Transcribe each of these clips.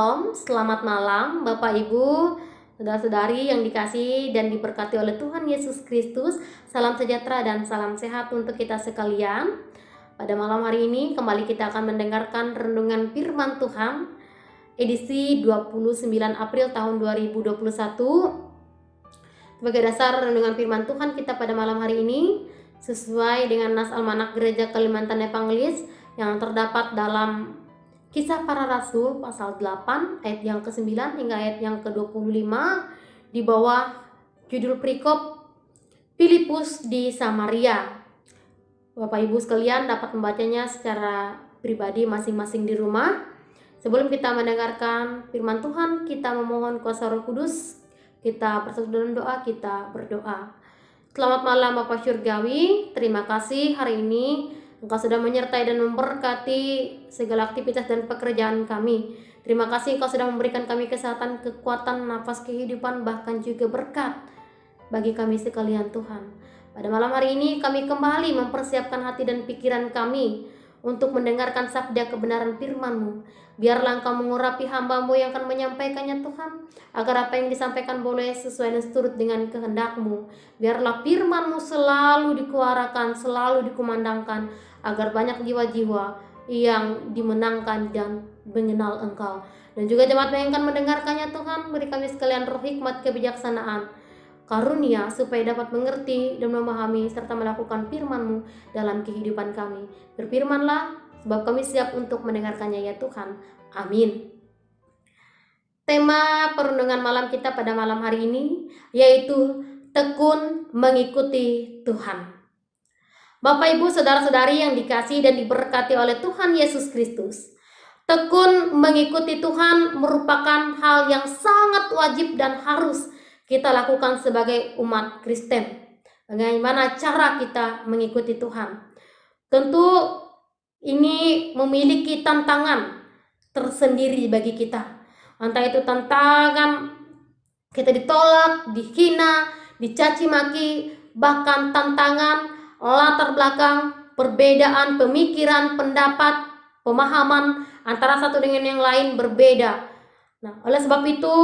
Shalom, selamat malam Bapak Ibu, saudara-saudari yang dikasihi dan diberkati oleh Tuhan Yesus Kristus. Salam sejahtera dan salam sehat untuk kita sekalian. Pada malam hari ini kembali kita akan mendengarkan renungan firman Tuhan edisi 29 April tahun 2021. Sebagai dasar renungan firman Tuhan kita pada malam hari ini sesuai dengan Nas Almanak Gereja Kalimantan Evangelis yang terdapat dalam Kisah Para Rasul pasal 8 ayat yang ke-9 hingga ayat yang ke-25 di bawah judul perikop Filipus di Samaria. Bapak Ibu sekalian dapat membacanya secara pribadi masing-masing di rumah. Sebelum kita mendengarkan firman Tuhan, kita memohon kuasa Roh Kudus. Kita bersatu dalam doa, kita berdoa. Selamat malam Bapak Surgawi, terima kasih hari ini Engkau sudah menyertai dan memberkati segala aktivitas dan pekerjaan kami. Terima kasih Engkau sudah memberikan kami kesehatan, kekuatan, nafas kehidupan, bahkan juga berkat bagi kami sekalian Tuhan. Pada malam hari ini kami kembali mempersiapkan hati dan pikiran kami untuk mendengarkan sabda kebenaran firman-Mu. Biarlah Engkau mengurapi hamba-Mu yang akan menyampaikannya Tuhan, agar apa yang disampaikan boleh sesuai dan seturut dengan kehendak-Mu. Biarlah firman-Mu selalu dikuarakan, selalu dikumandangkan, agar banyak jiwa-jiwa yang dimenangkan dan mengenal Engkau. Dan juga jemaat yang akan mendengarkannya Tuhan, beri kami sekalian roh hikmat kebijaksanaan, karunia supaya dapat mengerti dan memahami serta melakukan firman-Mu dalam kehidupan kami. Berfirmanlah, sebab kami siap untuk mendengarkannya ya Tuhan. Amin. Tema perundungan malam kita pada malam hari ini yaitu tekun mengikuti Tuhan. Bapak Ibu saudara-saudari yang dikasihi dan diberkati oleh Tuhan Yesus Kristus, tekun mengikuti Tuhan merupakan hal yang sangat wajib dan harus kita lakukan sebagai umat Kristen. Bagaimana cara kita mengikuti Tuhan? Tentu ini memiliki tantangan tersendiri bagi kita. Entah itu tantangan kita ditolak, dihina, dicaci maki, bahkan tantangan latar belakang, perbedaan pemikiran, pendapat, pemahaman antara satu dengan yang lain berbeda. Nah, oleh sebab itu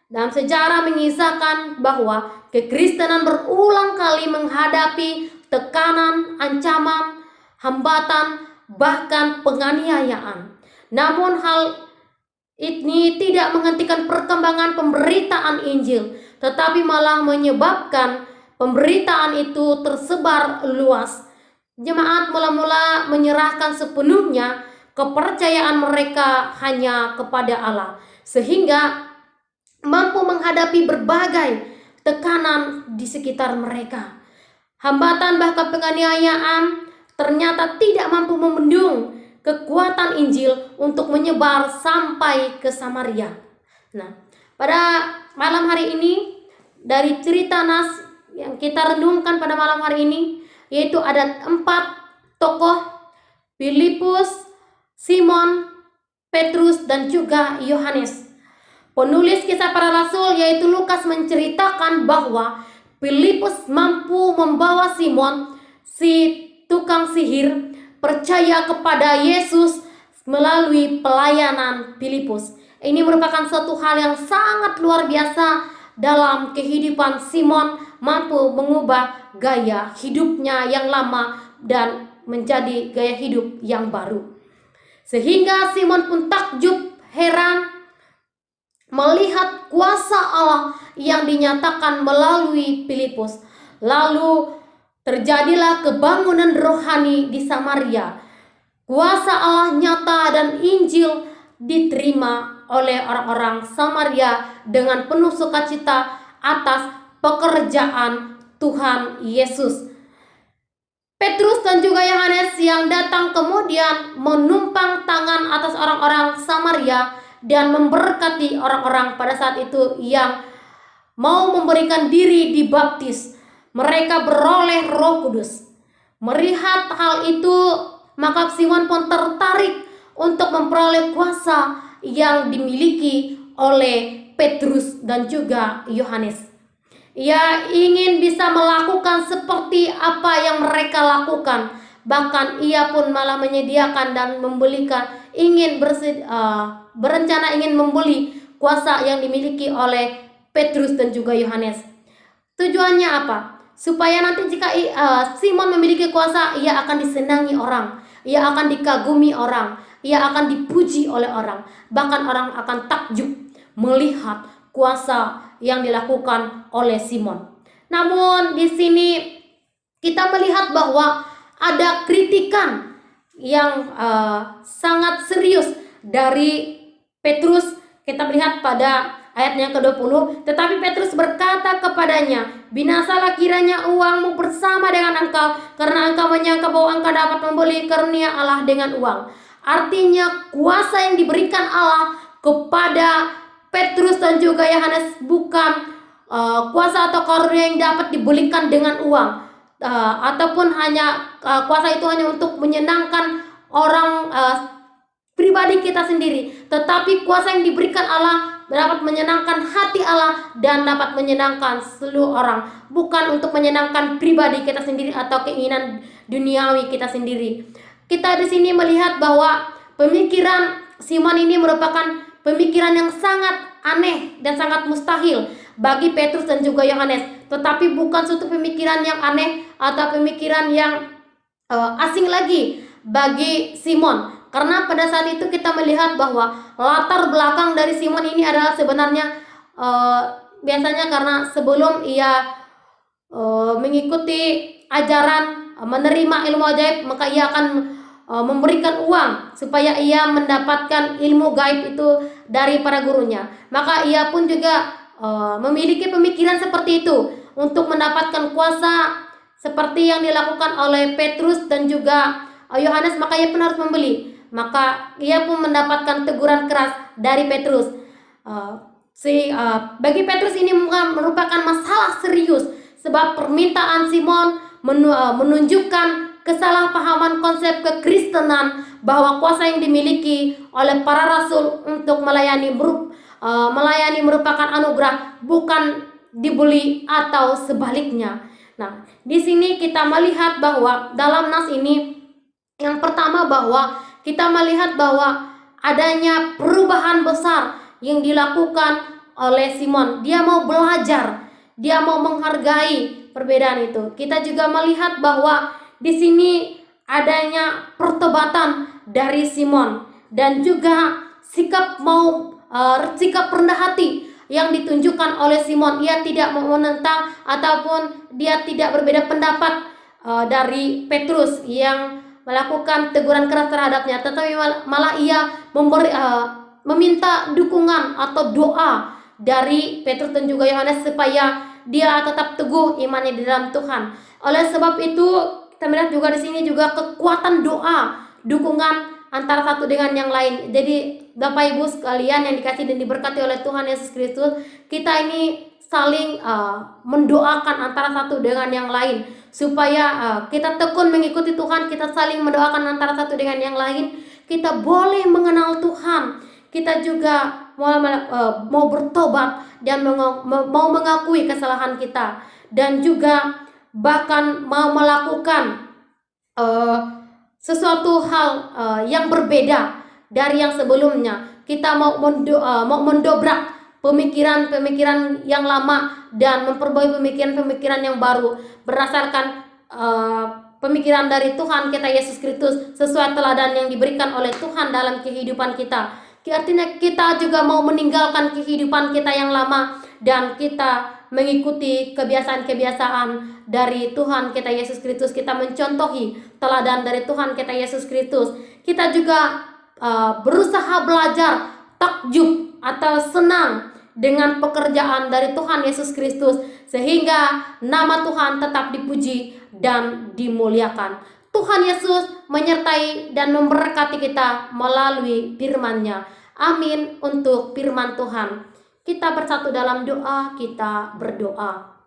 dalam sejarah mengisahkan bahwa kekristenan berulang kali menghadapi tekanan, ancaman, hambatan, bahkan penganiayaan. Namun hal ini tidak menghentikan perkembangan pemberitaan Injil, tetapi malah menyebabkan pemberitaan itu tersebar luas. Jemaat mula-mula menyerahkan sepenuhnya kepercayaan mereka hanya kepada Allah, sehingga mampu menghadapi berbagai tekanan di sekitar mereka. Hambatan bahkan penganiayaan ternyata tidak mampu membendung kekuatan Injil untuk menyebar sampai ke Samaria. Nah, pada malam hari ini dari cerita Nas yang kita renungkan pada malam hari ini yaitu ada 4 tokoh: Filipus, Simon, Petrus, dan juga Yohanes. Penulis Kisah Para Rasul yaitu Lukas menceritakan bahwa Filipus mampu membawa Simon, si tukang sihir, percaya kepada Yesus melalui pelayanan Filipus. Ini merupakan suatu hal yang sangat luar biasa dalam kehidupan Simon, mampu mengubah gaya hidupnya yang lama dan menjadi gaya hidup yang baru. Sehingga Simon pun takjub, heran melihat kuasa Allah yang dinyatakan melalui Filipus. Lalu terjadilah kebangunan rohani di Samaria. Kuasa Allah nyata dan Injil diterima oleh orang-orang Samaria dengan penuh sukacita atas pekerjaan Tuhan Yesus. Petrus dan juga Yohanes yang datang kemudian menumpang tangan atas orang-orang Samaria dan memberkati orang-orang pada saat itu yang mau memberikan diri dibaptis. Mereka beroleh Roh Kudus. Melihat hal itu, maka Simon pun tertarik untuk memperoleh kuasa yang dimiliki oleh Petrus dan juga Yohanes. Ia ingin bisa melakukan seperti apa yang mereka lakukan, Bahkan ia pun malah menyediakan dan membelikan, berencana ingin membeli kuasa yang dimiliki oleh Petrus dan juga Yohanes. Tujuannya apa? Supaya nanti jika Simon memiliki kuasa, ia akan disenangi orang, ia akan dikagumi orang, ia akan dipuji oleh orang. Bahkan orang akan takjub melihat kuasa yang dilakukan oleh Simon. Namun di sini kita melihat bahwa ada kritikan yang sangat serius dari Petrus. Kita melihat pada ayat yang ke-20, tetapi Petrus berkata kepadanya, "Binasalah kiranya uangmu bersama dengan engkau, karena engkau menyangka bahwa engkau dapat membeli karunia Allah dengan uang." Artinya kuasa yang diberikan Allah kepada Petrus dan juga Yohanes bukan kuasa atau karunia yang dapat dibelikan dengan uang, ataupun hanya kuasa itu hanya untuk menyenangkan orang pribadi kita sendiri, tetapi kuasa yang diberikan Allah dapat menyenangkan hati Allah dan dapat menyenangkan seluruh orang, bukan untuk menyenangkan pribadi kita sendiri atau keinginan duniawi kita sendiri. Kita di sini melihat bahwa pemikiran Simon ini merupakan pemikiran yang sangat aneh dan sangat mustahil bagi Petrus dan juga Yohanes, tetapi bukan suatu pemikiran yang aneh atau pemikiran yang asing lagi bagi Simon. Karena pada saat itu kita melihat bahwa latar belakang dari Simon ini adalah sebenarnya biasanya karena sebelum ia mengikuti ajaran menerima ilmu ajaib, maka ia akan memberikan uang supaya ia mendapatkan ilmu gaib itu dari para gurunya. Maka ia pun juga memiliki pemikiran seperti itu untuk mendapatkan kuasa seperti yang dilakukan oleh Petrus dan juga Yohanes, maka ia pun harus membeli. Maka ia pun mendapatkan teguran keras dari Petrus. Bagi Petrus ini merupakan masalah serius, sebab permintaan Simon menunjukkan kesalahpahaman konsep kekristenan bahwa kuasa yang dimiliki oleh para rasul untuk melayani merupakan anugerah, bukan dibeli atau sebaliknya. Nah, di sini kita melihat bahwa dalam nas ini yang pertama bahwa kita melihat bahwa adanya perubahan besar yang dilakukan oleh Simon. Dia mau belajar, dia mau menghargai perbedaan itu. Kita juga melihat bahwa di sini adanya pertobatan dari Simon dan juga sikap rendah hati yang ditunjukkan oleh Simon. Ia tidak mau menentang ataupun dia tidak berbeda pendapat dari Petrus yang melakukan teguran keras terhadapnya, tetapi malah ia meminta dukungan atau doa dari Petrus dan juga Yohanes supaya dia tetap teguh imannya di dalam Tuhan. Oleh sebab itu kita melihat juga di sini juga kekuatan doa, dukungan antara satu dengan yang lain. Jadi Bapak Ibu sekalian yang dikasihi dan diberkati oleh Tuhan Yesus Kristus, kita ini saling mendoakan antara satu dengan yang lain supaya kita tekun mengikuti Tuhan. Kita saling mendoakan antara satu dengan yang lain. Kita boleh mengenal Tuhan. Kita juga mau bertobat dan mau mengakui kesalahan kita, dan juga bahkan mau melakukan sesuatu hal yang berbeda dari yang sebelumnya. Kita mau mendobrak pemikiran-pemikiran yang lama dan memperbaiki pemikiran-pemikiran yang baru berdasarkan pemikiran dari Tuhan kita Yesus Kristus sesuai teladan yang diberikan oleh Tuhan dalam kehidupan kita. Artinya kita juga mau meninggalkan kehidupan kita yang lama dan kita mengikuti kebiasaan-kebiasaan dari Tuhan kita Yesus Kristus. Kita mencontohi teladan dari Tuhan kita Yesus Kristus. Kita juga berusaha belajar takjub atau senang dengan pekerjaan dari Tuhan Yesus Kristus, sehingga nama Tuhan tetap dipuji dan dimuliakan. Tuhan Yesus menyertai dan memberkati kita melalui firman-Nya. Amin untuk firman Tuhan. Kita bersatu dalam doa, kita berdoa.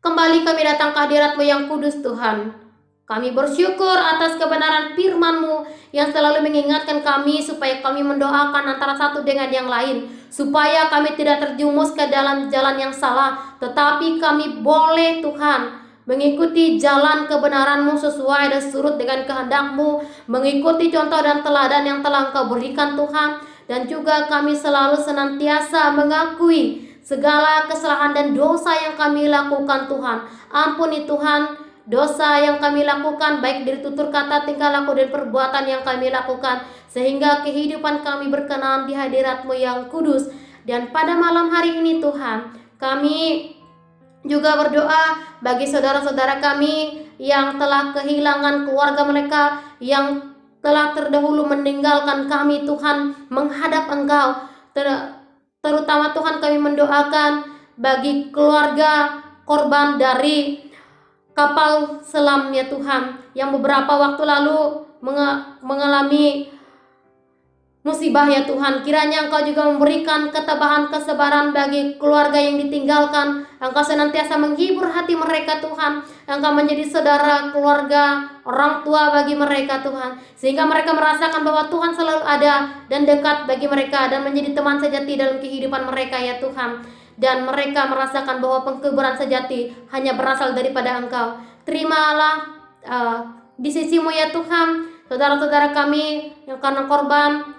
Kembali kami datang ke hadirat-Mu yang kudus Tuhan. Kami bersyukur atas kebenaran firman-Mu yang selalu mengingatkan kami supaya kami mendoakan antara satu dengan yang lain, supaya kami tidak terjumus ke dalam jalan yang salah, tetapi kami boleh Tuhan mengikuti jalan kebenaran-Mu sesuai dan surut dengan kehendak-Mu, mengikuti contoh dan teladan yang telah Engkau berikan Tuhan, dan juga kami selalu senantiasa mengakui segala kesalahan dan dosa yang kami lakukan Tuhan. Ampuni Tuhan dosa yang kami lakukan, baik dari tutur kata, tingkah laku, dan perbuatan yang kami lakukan, sehingga kehidupan kami berkenan di hadirat-Mu yang kudus. Dan pada malam hari ini Tuhan, kami juga berdoa bagi saudara-saudara kami yang telah kehilangan keluarga mereka, yang telah terdahulu meninggalkan kami Tuhan, menghadap Engkau. Terutama Tuhan, kami mendoakan bagi keluarga korban dari kapal selam ya Tuhan, yang beberapa waktu lalu mengalami musibah ya Tuhan. Kiranya Engkau juga memberikan ketabahan kesabaran bagi keluarga yang ditinggalkan. Engkau senantiasa menghibur hati mereka Tuhan. Engkau menjadi saudara, keluarga, orang tua bagi mereka Tuhan, sehingga mereka merasakan bahwa Tuhan selalu ada dan dekat bagi mereka, dan menjadi teman sejati dalam kehidupan mereka ya Tuhan. Dan mereka merasakan bahwa penghiburan sejati hanya berasal daripada Engkau. Terimalah di sisi-Mu ya Tuhan saudara-saudara kami yang karena korban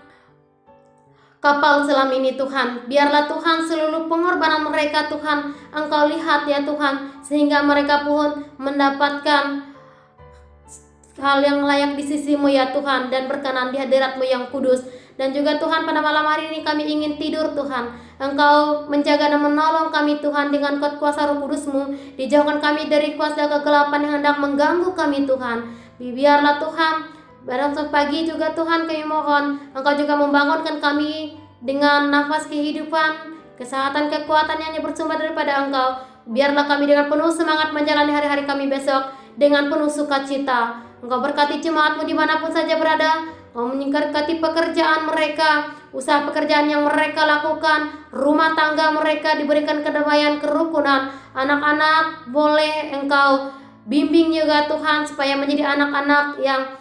kapal selam ini Tuhan. Biarlah Tuhan seluruh pengorbanan mereka Tuhan Engkau lihat ya Tuhan, sehingga mereka pun mendapatkan hal yang layak di sisi-Mu ya Tuhan, dan berkenan di hadirat-Mu yang kudus. Dan juga Tuhan, pada malam hari ini kami ingin tidur Tuhan. Engkau menjaga dan menolong kami Tuhan dengan kuasa Roh Kudus-Mu. Dijauhkan kami dari kuasa kegelapan yang hendak mengganggu kami Tuhan. Biarlah Tuhan, pada pagi juga Tuhan kami mohon Engkau juga membangunkan kami dengan nafas kehidupan, kesehatan, kekuatan yang bersumber daripada Engkau. Biarlah kami dengan penuh semangat menjalani hari-hari kami besok dengan penuh sukacita. Engkau berkati jemaat-Mu dimanapun saja berada. Engkau memberkati pekerjaan mereka, usaha pekerjaan yang mereka lakukan, rumah tangga mereka diberikan kedamaian, kerukunan. Anak-anak boleh Engkau bimbing juga Tuhan, supaya menjadi anak-anak yang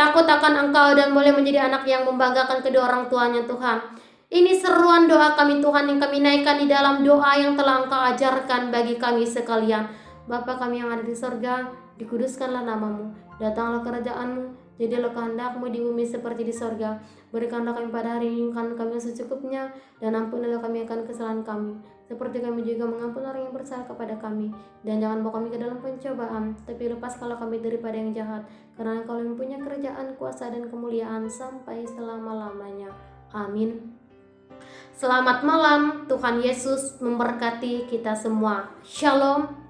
takut akan Engkau, dan boleh menjadi anak yang membanggakan kedua orang tuanya Tuhan. Ini seruan doa kami Tuhan, yang kami naikkan di dalam doa yang telah Engkau ajarkan bagi kami sekalian. Bapa kami yang ada di sorga, dikuduskanlah nama-Mu, datanglah kerajaan-Mu, jadilah kehendak-Mu di bumi seperti di sorga. Berikanlah kami pada hari ini makan kami secukupnya, dan ampunilah kami akan kesalahan kami, seperti kami juga mengampuni orang yang bersalah kepada kami. Dan jangan bawa kami ke dalam pencobaan, tapi lepaskanlah kami daripada yang jahat, karena Engkau yang punya kerajaan, kuasa, dan kemuliaan sampai selama-lamanya. Amin. Selamat malam, Tuhan Yesus memberkati kita semua. Shalom.